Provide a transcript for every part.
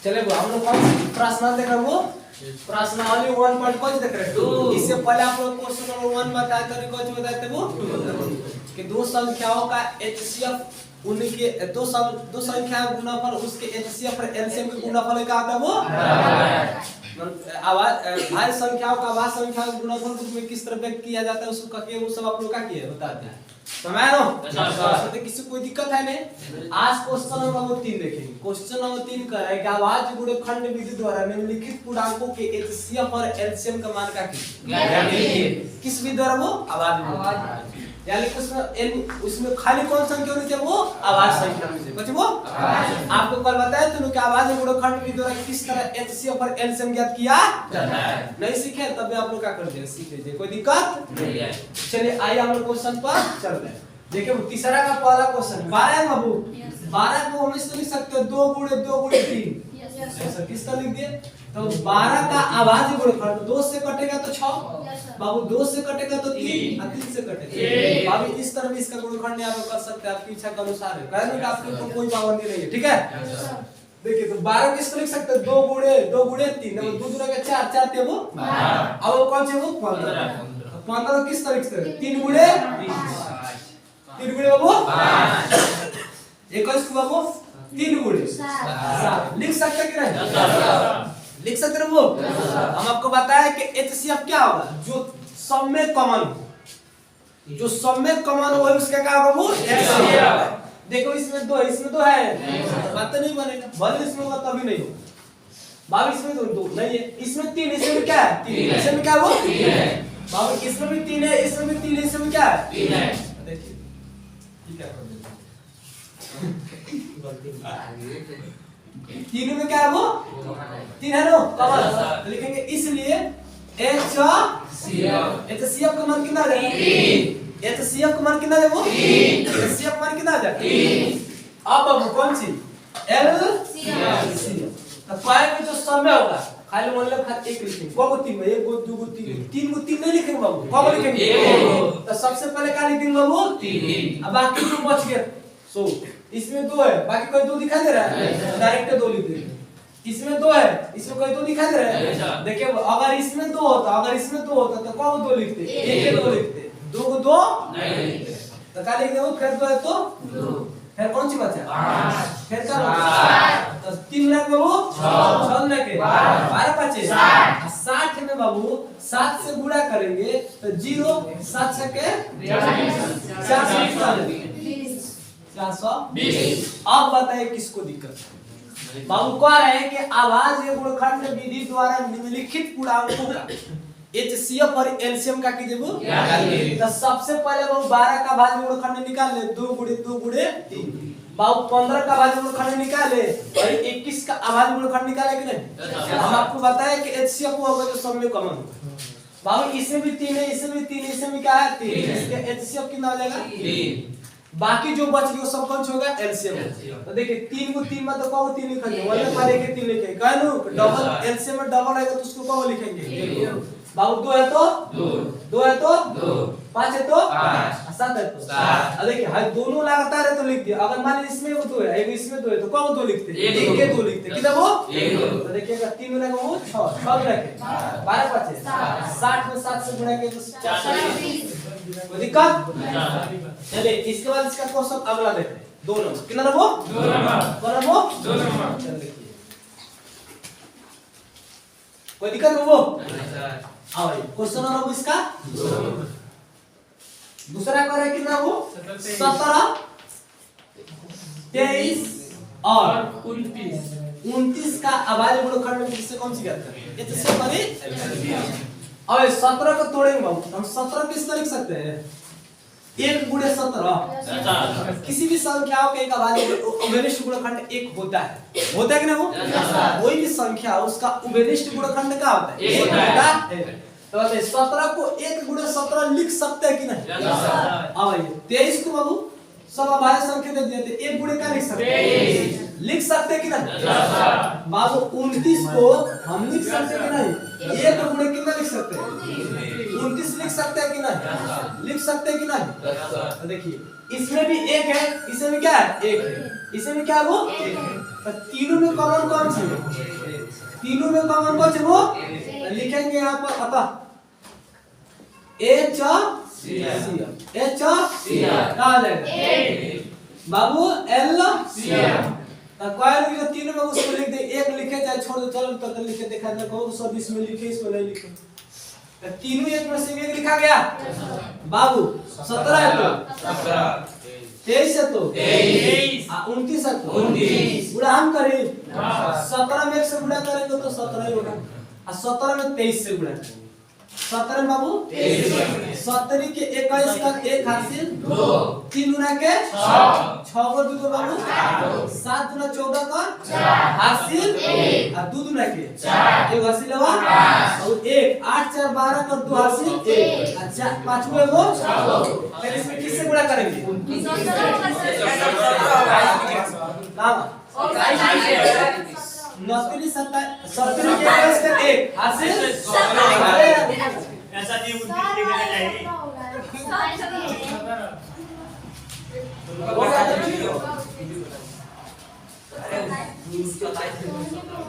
चले वो हम लोग कौन सी प्रश्न देख रहे हो? प्रश्नावली 1 पॉइंट कौन देख रहे हो? इससे पहले आप लोग क्वेश्चन नंबर 1 बताए थे, कौन बताए थे वो कि दो संख्याओं का एचसीएफ उनके दो संख्या गुणनफल उसके एचसीएफ और एलसीएम के गुणनफल का आता है वो आवाज भाज्य संख्याओं का आवाज संख्या का गुणनफल में किस तरह व्यक्त किया जाता है उसको करके वो सब आप लोग का किया बताते हैं। समझ लो तो किसी कोई दिक्कत है नहीं। आज क्वेश्चन नंबर 3 देखेंगे। क्वेश्चन नंबर 3 का है कि आवाज गुणनखंड विधि द्वारा निम्नलिखित पूर्णांकों के एचसीएफ और एलसीएम का मान का कीजिए। किस विधि द्वारा? वो आवाज यानी उसमें खाली कौन संख्या होनी चाहिए? वो आवाज संख्या होनी चाहिए। बच्चे वो आपको कल बताया तो कि आवाज गुणनखंड विधि द्वारा किस तरह एचसीएफ और एलसीएम ज्ञात किया जाता है। नहीं सीखे तब आप लोग क्या कर दिए, सीख लीजिए, कोई दिक्कत नहीं है। चलिए आइए हम लोग क्वेश्चन पर चल रहे हैं। देखिए तीसरा का पहला क्वेश्चन 12 है बाबू। 12 को हम इस तरह लिख सकते हैं 2 गुणे 2 गुणे 3 ऐसा किस तरह लिख दिए तो 12 का आवाज गुणनखंड 2 से कटेगा तो 6 बाबू, 2 से कटेगा तो 3 और 3 से कटेगा बाबू। इस तरह भी इसका गुणनखंड आप कर सकते हैं, आपकी इच्छा के अनुसार है, कहने का आपके ऊपर कोई पाबंदी नहीं है, ठीक है। देखिए तो 12 किस तरह लिख सकते हैं 2 गुणे 3 2 दूसरा का 4 4 थे वो अब वो कौन से वो 15 किस तरह लिख सकते हैं 3 गुणे बाबू 21 बाबू 3 गुणे 7 लिख सकते कि नहीं? लिख सकते हैं वो। हम आपको बताया कि एचसीएफ क्या होगा? जो सब में कॉमन हो, जो सब में कॉमन हो उसका क्या होगा? वो एचसीएफ। देखो इसमें 2 है, इसमें 2 है, बात नहीं बनेगा। भले इसमें होगा तभी नहीं हो बाबू, इसमें 2 नहीं है, इसमें 3, इसमें क्या है 3, इसमें क्या वो 3 है बाबू, इसमें भी 3 है, इसमें भी 3 है, इसमें क्या है 3 है। देखिए ठीक है 3 में क्या है वो 3 है ना कॉमन लिखेंगे, इसलिए एचसीएफ का मान कितना आ जाएगा 3। एचसीएफ का मान कितना आ जाएगा वो 3। एचसीएफ का मान कितना आ जाएगा 3। अब कौन सी एलसीएफ तो पाए में जो समय होगा खाली मान लो खाली एक लिखेंगे को 3 में 1 2 3 को 3 नहीं लिखेंगे बाबू, कब लिखेंगे तो सबसे पहले क्या लिखेंगे बाबू 3। अब बाकी जो बच गया सो इसमें 2 है, बाकी कोई 2 दिखाई दे रहा है डायरेक्ट 2 लिख देंगे। इसमें 2 है, इसमें कोई 2 दिखाई दे रहा है। देखिए अगर इसमें 2 होता तो कौन 2 लिखते 1 2 लिखते 2 को 2 नहीं लिखते तो क्या लिख देंगे फिर 2 है तो 2 फिर कौन सी बचा 5 फिर क्या बचा तो 3 लाख बाबू 6 लाख 12 5 60 में बाबू 7 से गुणा करेंगे तो 0 7 छके 420। अब बताइए किसको दिक्कत है? बाबू कह रहे हैं कि आवाज गुणनखंड विधि द्वारा निम्नलिखित पूर्णांकों का एचसीएफ और एलसीएम का कीजिए वो तो सबसे पहले बाबू 12 का भाज्य गुणनखंड निकाल ले 2 गुणे 3 बाबू 15 का भाज्य गुणनखंड निकाले और 21 का आभाज्य गुणनखंड निकाले कि नहीं? हम आपको बताया कि एचसीएफ वो होगा जो सब में कॉमन होगा बाबू, इसमें भी 3 है, इसमें भी 3 है, इसमें भी क्या है 3 इसका एचसीएफ कितना हो जाएगा 3। बाकी जो बच गया सब कौन सा होगा एलसीएम। तो देखिए 3 को 3 में तो कौन 3 लिखेंगे वाले वाले के 3 लिखेंगे कहनो डबल एलसीएम में डबल आएगा तो उसको कौन लिखेंगे बाबू 2 है तो 2 है तो 2 5 है तो 5 7 है तो 7। देखिए हां दोनों लगातार है तो लिख दिया। अगर मान लीजिए इसमें वो 2 है एक इसमें 2 है तो कौन 2 लिखते 1 के 2 लिखते कितना वो 1 तो देखिएगा 3 में वो 6 6 रखे 12 5 60 में 7 से गुणा किया तो 420। कोई दिक्कत चलिए इसके बाद इसका क्वेश्चन अगला देखते हैं 2 नंबर कितना नंबर 2 नंबर 2 नंबर चल देखिए कोई दिक्कत है वो आओ क्वेश्चन नंबर इसका दूसरा कर है कितना वो 17 23 और 29 का आवाज गुणनखंड में किससे कौन सी करते हैं ये तो सब बड़ी। अब 17 को तोड़ेंगे बाबू हम 17 किस तरह लिख सकते हैं 1 गुणे 17 किसी भी संख्याओं के एक आवाज उभयनिष्ठ गुणनखंड 1 होता है कि ना वो कोई भी संख्या उसका उभयनिष्ठ गुणनखंड क्या होता है 1 होता है। तो 17 को 1 गुणे 17 लिख सकते हैं कि नहीं? अब आइए 23 को बाबू सब आवाज संख्या दे दिए थे 1 गुणे क्या लिख सकते हैं लिख सकते हैं कि नहीं? बाबू 29 को हम लिख सकते हैं कि नहीं 1 गुणे कितना लिख सकते हैं 29 लिख सकते हैं कि नहीं लिख सकते हैं कि नहीं? तो देखिए इसमें भी 1 है इसमें भी क्या है 1 है इसे भी क्या वो तो तीनों में कॉमन कौन सी है? तीनों में कॉमन कौन सी वो लिखेंगे यहाँ पर अतः एच एच कहा जाएगा बाबू एल कॉइल जो तीनों में उसको लिख दे एक लिखे चाहे छोड़ दो चलो तो लिखे देखा ना कहो सब इसमें लिखे इसमें नहीं लिखे तो तीनों एक में से एक लिखा गया बाबू 17 है तो 23 है तो 29 है तो 29 गुणा हम करें 17 में 1 से गुणा करेंगे तो 17 ही होगा और 17 में 23 से गुणा करेंगे 17 बाबू 17 के 21 का 1 हासिल 2 3 गुना के 6 को 2 बाबू 7 गुना 14 का हासिल 1 और 2 गुना के 4 1 हासिल हुआ और 1 8 4 12 का 2 हासिल 1 अच्छा 5 में वो फिर इसमें किससे गुणा करेंगे नौकरी 70 के 21 का 1 हासिल ऐसा नहीं उनकी लिखना चाहिए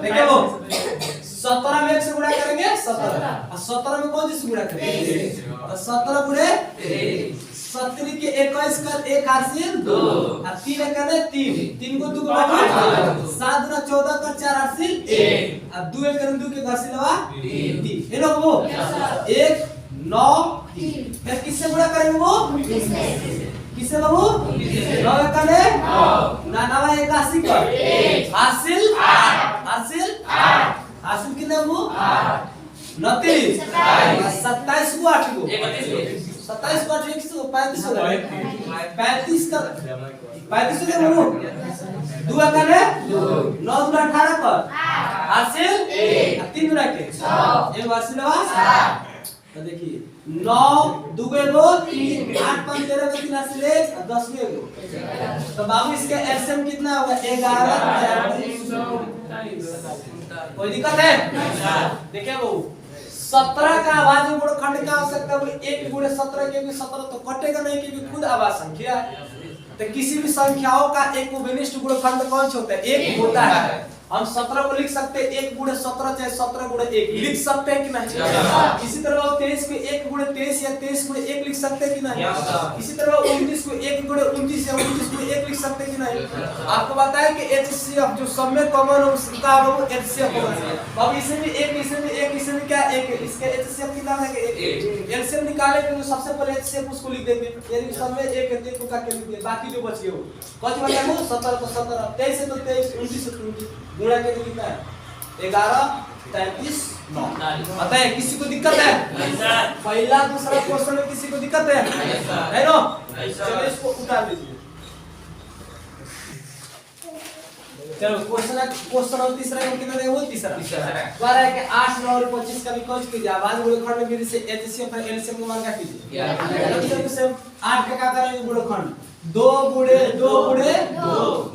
देखिए वो 17 में 1 से गुणा करेंगे 17 और 17 में कौन सी गुणा करेंगे तो 17 गुणे 17 के 21 का 1 हासिल 2 और 3 का 3 3 को 2 का 7 गुना 14 का 4 हासिल 1 और 2 का 2 के हासिल हुआ 3 ये लोग वो 1 9 3 फिर किससे गुणा करेंगे वो किससे बाबू 9 का 9 ना 9 81 का हासिल 8 कितने वो 29 27 को 8 को 27 को 8 135 हो गया 35 का 35 हो गया 2 का 9 गुना 18 पर हासिल 3 गुना के 6 एक हासिल हुआ तो देखिए 9 2 2 3 8 5 13 का 3 हासिल 1 और 10 में तो बाबू इसका एलसीएम कितना होगा 11 कोई दिक्कत है देखिए वो 17 का आवाज गुणनखंड का आवश्यकता है 1 गुणे 17 के भी 17 तो कटेगा नहीं क्योंकि खुद आवाज संख्या है तो किसी भी संख्याओं का एक विनिष्ट गुणनखंड कौन सा होता है 1 होता है हम 17 को लिख सकते हैं 1 गुणे 17 चाहे 17 गुणे 1 लिख सकते हैं कि नहीं इसी तरह 23 को 1 गुणे 23 या 23 गुणे 1 लिख सकते हैं कि नहीं इसी तरह 29 को 1 गुणे 29 या 29 गुणे 1 लिख सकते हैं कि नहीं आपको बताया कि HCF जो सब में कॉमन हो उसका वो HCF होगा अब इसमें भी 1 इसमें भी 1 इसमें भी क्या 1 इसका HCF कितना है 1 एलसीएम निकाले तो सबसे पहले HCF उसको लिख देंगे यदि सब में 1 है तो का के लिख दिए बाकी जो बच गए वो कौन सा बचा वो 17 तो 17 23 है तो 23 29 है तो 29 गुणा के कितना है 11 33 9 पता है किसी को दिक्कत है नहीं सर पहला दूसरा क्वेश्चन में किसी को दिक्कत है नहीं नो चलो इसको उतार लीजिए चलो क्वेश्चन और तीसरा कितना है वो तीसरा द्वारा है कि 8 9 और 25 का विकल्प कीजिए आवाज गुणनखंड में मेरे से HCF और LCM का मान क्या कीजिए 8 का क्या करेंगे गुणनखंड 2 गुणे 2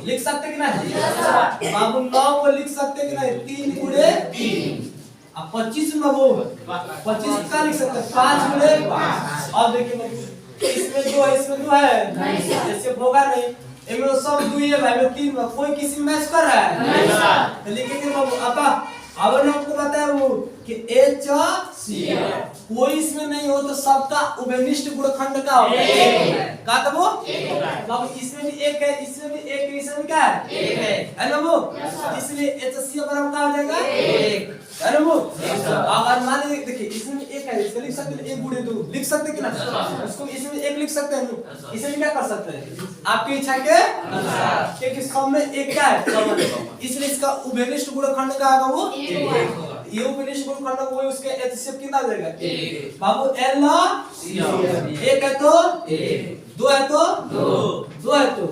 लिख सकते कि नहीं बाबू 9 को लिख सकते कि नहीं 3 गुणे 3 अब 25 में वो 25 का लिख सकते 5 गुणे 5 अब देखिए इसमें 2 है इसमें 2 है जैसे होगा नहीं इनमें सब 2 है भाई में 3 में कोई किसी मैच कर रहा है नहीं सर तो लिखेंगे बाबू अब आपको बताया वो कि HCF कोई इसमें नहीं हो तो सबका उभयनिष्ठ गुणनखंड का होगा का तो वो बाबू इसमें भी 1 है इसमें भी 1 है इसमें भी क्या है 1 है ना वो इसलिए HCF बराबर क्या हो जाएगा 1 है ना वो अगर मान लीजिए देखिए इसमें 1 है इसको लिख सकते हैं 1 गुणे 2 लिख सकते कि ना इसको इसमें 1 लिख सकते हैं इसमें क्या कर सकते हैं आपकी इच्छा के अनुसार क्योंकि सब में 1 क्या है इसलिए इसका उभयनिष्ठ गुणनखंड का होगा वो ये उभयनिष्ठ गुणनखंड वो उसके HCF कितना आ जाएगा बाबू LCM 1 है तो 1 2 है तो 2 है तो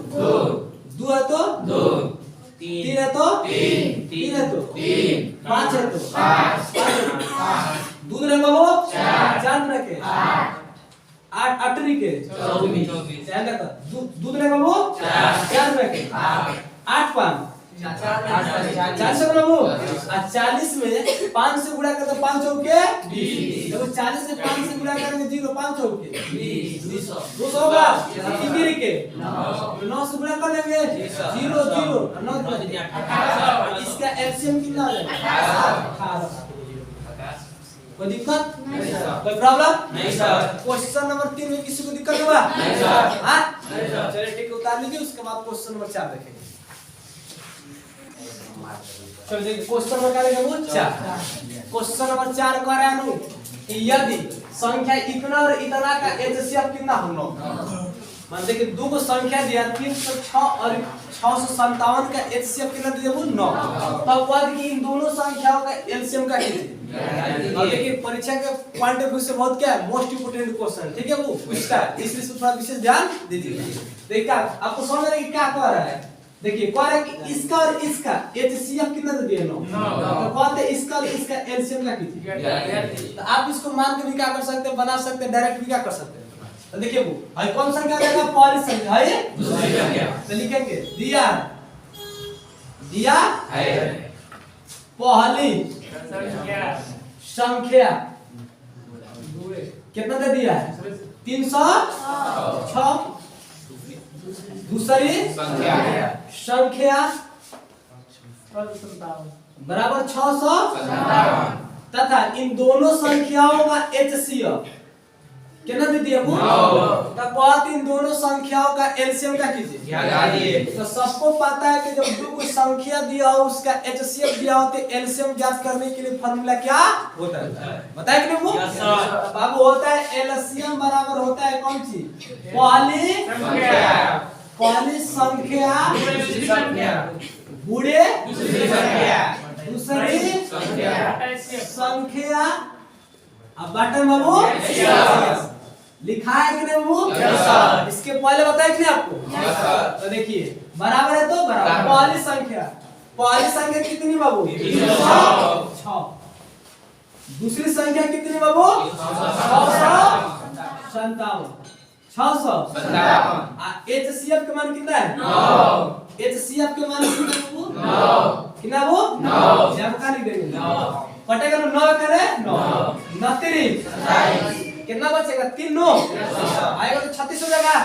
2 है तो 2 3 है तो 3 है तो 5 है तो 5 दूध रे बाबू 4 रखे 8 अटरी के 24 दूध रे बाबू 4 रखे 8 5 4 से बाबू और 40 में 5 से गुणा कर तो 5 चौके 20। देखो 40 से 5 से गुणा करेंगे 0 5 चौके 20 200 होगा। गिरी के 9 से गुणा कर देंगे 0 0 9 इसका एलसीएम कितना हो जाएगा 18। कोई दिक्कत नहीं सर, कोई प्रॉब्लम नहीं सर। क्वेश्चन नंबर 3 में किसी को दिक्कत हुआ नहीं सर? हां चलिए ठीक है, उतार लीजिए। उसके बाद क्वेश्चन नंबर 4 देखेंगे। चलो देखिए क्वेश्चन नंबर क्या लिखेंगे 4। क्वेश्चन नंबर 4 कह रहा है यदि संख्या इतना और इतना का एचसीएफ कितना हो। मान देखिए दो को संख्या दिया 306 और 657 का एचसीएफ कितना दिया 9। तब बाद की इन दोनों संख्याओं का एलसीएम का कीजिए। और देखिए परीक्षा के पॉइंट ऑफ व्यू से बहुत क्या है मोस्ट इंपोर्टेंट क्वेश्चन, ठीक है वो पूछता है, इसलिए थोड़ा विशेष ध्यान दीजिए। देखिए आपको समझ में क्या कह रहा है। देखिए कह रहा है कि इसका और इसका एचसीएफ कितना दे दिया 9। तो कहते हैं इसका और इसका एलसीएम क्या कीजिए। तो आप इसको मान के भी क्या कर सकते हैं, बना सकते हैं, डायरेक्ट भी क्या कर सकते हैं। तो देखिए वो है कौन संख्या देगा पहली संख्या है दूसरी संख्या। तो लिखेंगे दिया दिया है पहली संख्या कितना दे दिया है 306। दूसरी संख्या बराबर 657 तथा इन दोनों संख्याओं का एचसीएफ कितना दे दिया वो। तब बात इन दोनों संख्याओं का एलसीएम क्या कीजिए। तो सबको पता है कि जब दो कोई संख्या दिया हो उसका एचसीएफ दिया हो तो एलसीएम ज्ञात करने के लिए फार्मूला क्या होता है बताए कि नहीं वो। बाबू होता है एलसीएम बराबर होता है कौन सी पहली संख्या गुणे दूसरी संख्या। अब बटन बाबू लिखा है कि नहीं वो। इसके पहले बताया कि नहीं आपको। तो देखिए बराबर है तो बराबर पहली संख्या कितनी बाबू 6। दूसरी संख्या कितनी बाबू 657। एचसीएफ का मान कितना है 9। एचसीएफ के मान कितना वो 9 जब का लिख देंगे 9 कटेगा 9 करे 9 29 कितना बचेगा 3 9 आएगा तो 36 हो जाएगा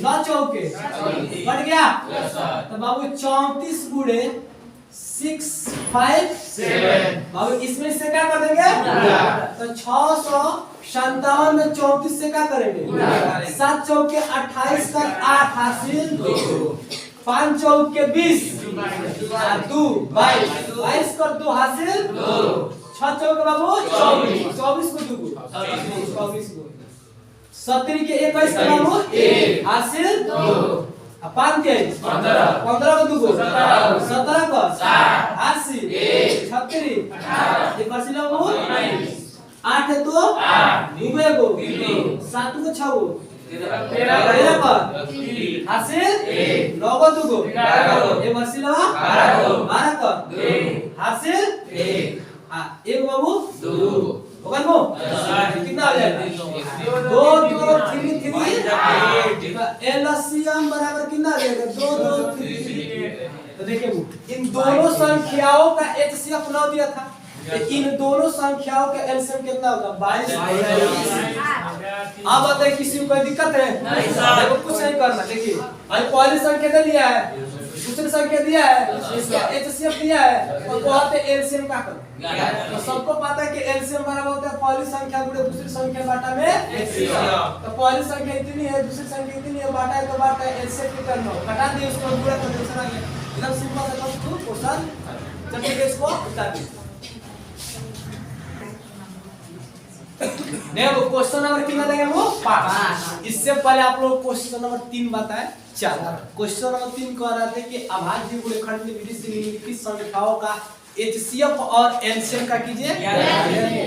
9 चौके कट गया। तो बाबू 34 गुणे 6 5 7 बाबू इसमें से क्या कर देंगे तो 657 में 34 से क्या करेंगे 7 चौके 28 का 8 हासिल 5 चौके 20 2 22 कर 2 हासिल 6 चौके बाबू 24 को 2 24 को 70 के 21 का बाबू 1 हासिल 2 5 के 15 को 2 17 को 80 36 ये कर लो बाबू 8 है तो 2 को 7 को 6 को 13 पर हासिल 9 को 2 को ये मरसिला 12 को हासिल 1 बाबू 2 होगा वो कितना आ जाएगा 2 2 3 3 एलसीएम बराबर कितना आ जाएगा 2 2 3। तो देखिए इन दोनों संख्याओं का एचसीएफ 9 दिया था, इन दोनों संख्याओं का एलसीएम कितना होगा 22। अब बताइए किसी को कोई दिक्कत है नहीं सर। देखो कुछ नहीं करना। देखिए अभी पहली संख्या दे दिया है, दूसरी संख्या दिया है, इसका एचसीएफ दिया है और कहते हैं एलसीएम का करो। तो सबको पता है कि एलसीएम बराबर होता है पहली संख्या गुणे दूसरी संख्या बाटा में एचसीएफ। तो पहली संख्या इतनी है, दूसरी संख्या इतनी है, बाटा है तो बाटा है, एलसीएम कितना हो घटा दिए उसको गुणा कर देना है। एकदम सिंपल सा क्वेश्चन। चलिए इसको उतार दीजिए। देखो क्वेश्चन नंबर कितना देंगे वो 5। इससे पहले आप लोग क्वेश्चन नंबर 3 बताए 4। क्वेश्चन नंबर 3 कह रहे थे कि अभाज्य गुणनखंड विधि से निम्नलिखित संख्याओं का एचसीएफ और एलसीएम का कीजिए।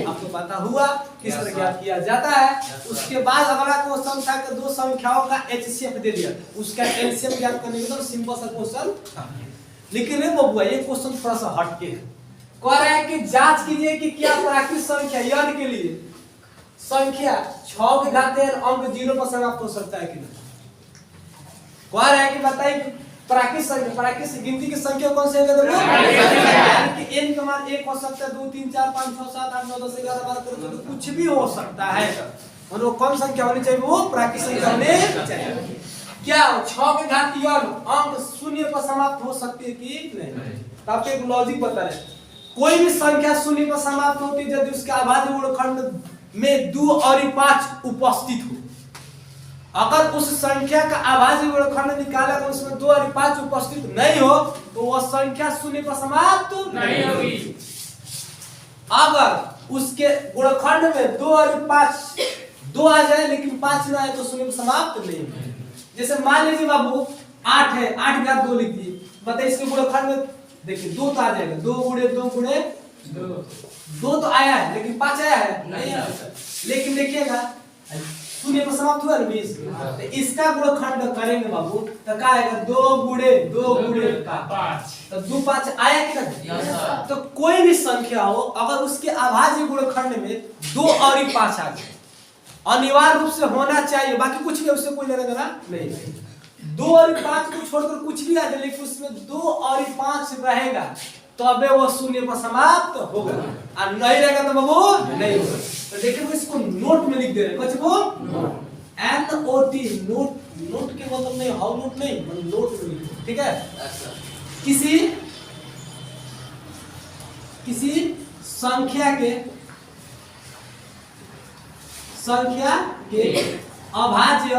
आपको पता हुआ किस तरह ज्ञात किया जाता है। उसके बाद अगला क्वेश्चन था कि दो संख्याओं का एचसीएफ दे दिया, उसका एलसीएम ज्ञात करने के लिए सिंपल सा क्वेश्चन था। लेकिन ये बबुआ ये क्वेश्चन थोड़ा सा हटके है। कह रहा है कि जांच कीजिए कि क्या प्राकृतिक संख्या यन के लिए संख्या 6 के घाते अंक 0 पर समाप्त हो सकता है कि नहीं। कह रहा है कि बताइए प्राकृतिक गिनती की संख्या कौन से यानी कि n का मान 1 हो सकता है, 2 3 4 5 6 7 8 9 10 11 12 13 14 कुछ भी हो सकता है। और वो कौन संख्या होनी चाहिए? वो प्राकृतिक संख्या होनी चाहिए। क्या 6 के घात n अंक शून्य पर समाप्त हो सकती है कि नहीं? तो आपको एक लॉजिक बता रहे, कोई भी संख्या शून्य पर समाप्त होती है यदि उसके अभाज्य गुणनखंड में 2 और 5 उपस्थित हो। अगर उस संख्या का अभाज्य गुणनखंड निकाला तो उसमें 2 और 5 उपस्थित नहीं हो तो वह संख्या शून्य पर समाप्त नहीं होगी। अगर उसके गुणनखंड में 2 और 5 2 आ जाए लेकिन 5 ना आए तो शून्य पर समाप्त नहीं होगी। जैसे मान लीजिए बाबू 8 है, 8 घात 2 लिख दिए, बताइए इसके गुणनखंड में देखिए 2 तो आ जाएगा, 2 गुणे 2 गुणे 2 तो आया है लेकिन 5 आया है नहीं आया। लेकिन देखिएगा शून्य पर समाप्त हुआ ना 20, तो इसका गुणनखंड करेंगे बाबू तो क्या आएगा? 2 गुणे 5, तो 2 5 आया कि नहीं? तो कोई भी संख्या हो अगर उसके अभाज्य गुणनखंड में 2 और 5 आ जाए अनिवार्य रूप से होना चाहिए, बाकी कुछ भी उससे कोई लेना देना नहीं। 2 और 5 को छोड़कर कुछ भी आ जाए लेकिन उसमें 2 और 5 रहेगा तो अबे वो शून्य पर समाप्त होगा, और नहीं रहेगा तो बाबू नहीं होगा। तो देखिए वो इसको नोट में लिख दे रहे हैं, वो NOT नोट के मतलब नहीं, हाउ नोट नहीं, मतलब नोट में लिखो, ठीक है? किसी संख्या के अभाज्य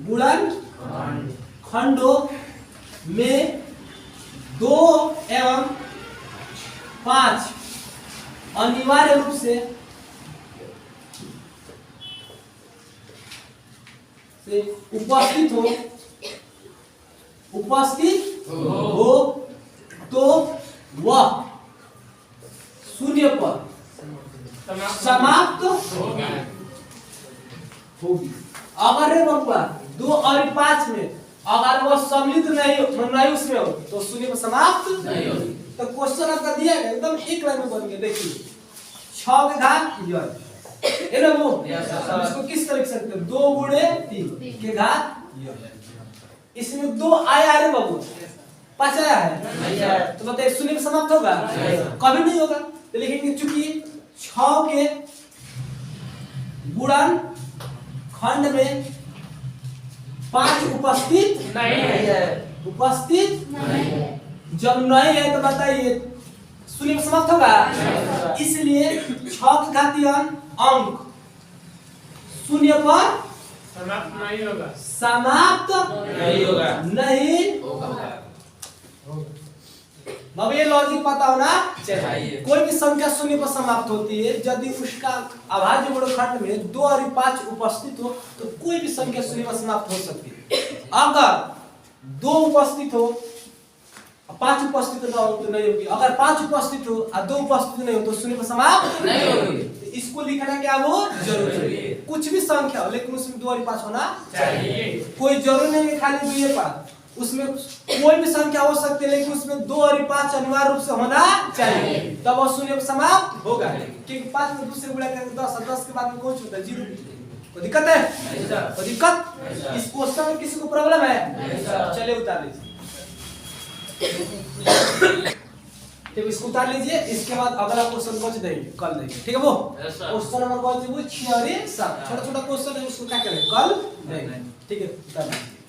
गुणनखंडों में 2 एवं 5 अनिवार्य रूप से उपस्थित हो तो वह शून्य पर समाप्त होगी। अगर है बबुआ 2 और 5 में अगर वो सम्मिलित नहीं उसमें हो तो शून्य पर समाप्त नहीं होगी। तो क्वेश्चन आपका दिया है एकदम एक लाइन में बन गया, देखिए 6 के घात है ना वो, इसको किस तरह लिख सकते हो? 2 गुणे 3 के घात, इसमें 2 आया है बाबू, 5 आया है, तो बताइए शून्य पर समाप्त होगा? कभी नहीं होगा। तो लिखेंगे चूंकि 6 के गुणनखंड में 5 उपस्थित नहीं है, जब नहीं है तो बताइए शून्य में समाप्त होगा। इसलिए 6 की घातीय अंक शून्य पर समाप्त नहीं होगा। अब ये लॉजिक पता होना चाहिए। कोई भी संख्या शून्य पर समाप्त होती है यदि उसका अभाज्य गुणनखंड में 2 और 5 उपस्थित हो तो कोई भी संख्या शून्य पर समाप्त हो सकती है। अगर 2 उपस्थित हो 5 उपस्थित ना हो तो नहीं होगी, अगर 5 उपस्थित हो और 2 उपस्थित नहीं हो तो शून्य पर समाप्त नहीं होगी। इसको लिखना क्या वो जरूरी है। कुछ भी संख्या हो लेकिन उसमें 2 और 5 होना चाहिए। कोई जरूरी नहीं है खाली 2 और 5, उसमें कोई भी संख्या हो सकती है लेकिन उसमें 2 और 5 अनिवार्य रूप से होना चाहिए, तब वो शून्य पर समाप्त होगा। क्योंकि 5 में 2 से गुणा करके 10 के बाद में कौन छूटता है? 0। कोई दिक्कत है? कोई दिक्कत? इस क्वेश्चन में किसी को प्रॉब्लम है? चलिए उतार लीजिए, तो इसको उतार लीजिए। इसके बाद अगला क्वेश्चन कौन से देंगे? कल देंगे, ठीक है? वो क्वेश्चन नंबर कौन से? वो 6 और 7 छोटा छोटा क्वेश्चन है, उसको क्या करें? कल देंगे, ठीक है? उतार लीजिए।